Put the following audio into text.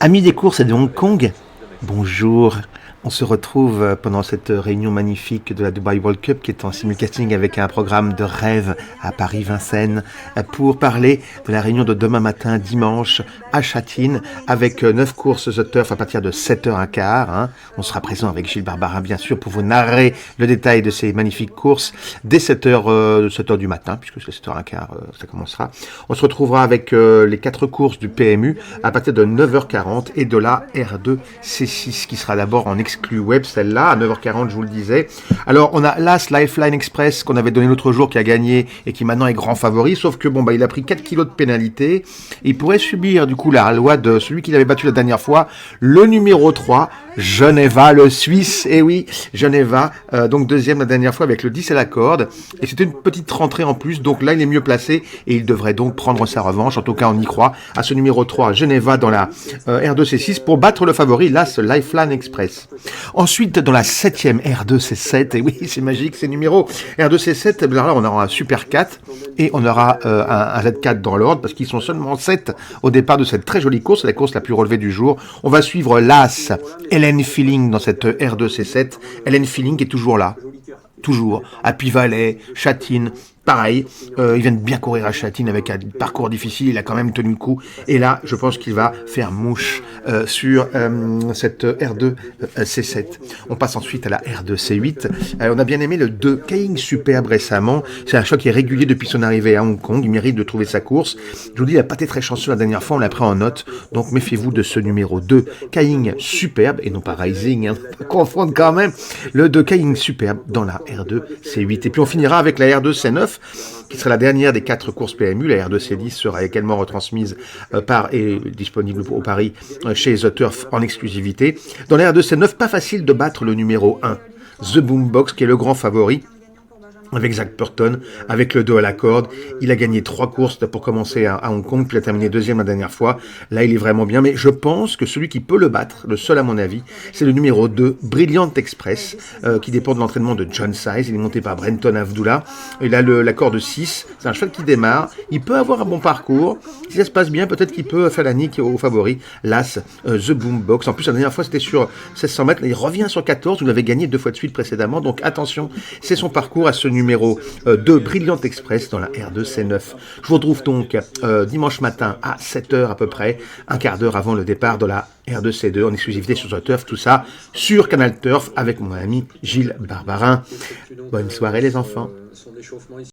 Amis des courses et de Hong Kong, bonjour. On se retrouve pendant cette réunion magnifique de la Dubai World Cup qui est en simulcasting avec un programme de rêve à Paris-Vincennes pour parler de la réunion de demain matin, dimanche, à Châtine avec 9 courses The Turf à partir de 7h15. On sera présent avec Gilles Barbarin bien sûr pour vous narrer le détail de ces magnifiques courses dès 7h du matin puisque c'est 7h15 ça commencera. On se retrouvera avec les 4 courses du PMU à partir de 9h40 et de la R2 C6 qui sera d'abord en exclu web, celle-là, à 9h40, je vous le disais. Alors, on a l'As Lifeline Express qu'on avait donné l'autre jour, qui a gagné et qui maintenant est grand favori, sauf que bon, il a pris 4 kilos de pénalité. Il pourrait subir, du coup, la loi de celui qu'il avait battu la dernière fois, le numéro 3, Geneva, le Suisse. Et oui, Geneva, donc deuxième la dernière fois avec le 10 à la corde. Et c'était une petite rentrée en plus, donc là, il est mieux placé et il devrait donc prendre sa revanche. En tout cas, on y croit à ce numéro 3, Geneva, dans la R2C6 pour battre le favori, l'As Lifeline Express. Ensuite, dans la 7e R2C7, et oui, c'est magique, ces numéros R2C7, là, on aura un Super 4 et on aura un Z4 dans l'ordre parce qu'ils sont seulement 7 au départ de cette très jolie course, la course la plus relevée du jour. On va suivre l'As Helen Feeling dans cette R2C7. Helen Feeling est toujours là. Toujours, à Pivalet, Châtine, pareil, il vient de bien courir à Châtine avec un parcours difficile, il a quand même tenu le coup, et là, je pense qu'il va faire mouche sur cette R2 C7. On passe ensuite à la R2 C8, on a bien aimé le 2 Kaying Superbe récemment, c'est un choix qui est régulier depuis son arrivée à Hong Kong, il mérite de trouver sa course, je vous dis, il n'a pas été très chanceux la dernière fois, on l'a pris en note, donc méfiez-vous de ce numéro 2, Kaying Superbe, et non pas Rising, pas confondre quand même, le 2 Kaying Superbe dans la R2 C8. Et puis on finira avec la R2 C9, qui sera la dernière des 4 courses PMU. La R2 C10 sera également retransmise et disponible au Paris chez The Turf en exclusivité. Dans la R2 C9, pas facile de battre le numéro 1, The Boombox, qui est le grand favori. Avec Zach Purton, avec le 2 à la corde. Il a gagné 3 courses pour commencer à Hong Kong, puis il a terminé deuxième la dernière fois. Là, il est vraiment bien, mais je pense que celui qui peut le battre, le seul à mon avis, c'est le numéro 2, Brilliant Express, qui dépend de l'entraînement de John Size. Il est monté par Brenton Avdullah. Il a la corde 6. C'est un cheval qui démarre. Il peut avoir un bon parcours. Si ça se passe bien, peut-être qu'il peut faire la nique au favori, l'As, The Boombox. En plus, la dernière fois, c'était sur 1600 mètres. Là, il revient sur 14. Il avait gagné 2 fois de suite précédemment. Donc, attention, c'est son parcours à ce numéro 2 Brilliant Express dans la R2 C9. Je vous retrouve donc dimanche matin à 7h à peu près, un quart d'heure avant le départ de la R2 C2 en exclusivité sur The Turf, tout ça sur Canal Turf avec mon ami Gilles Barbarin. Bonne soirée les enfants.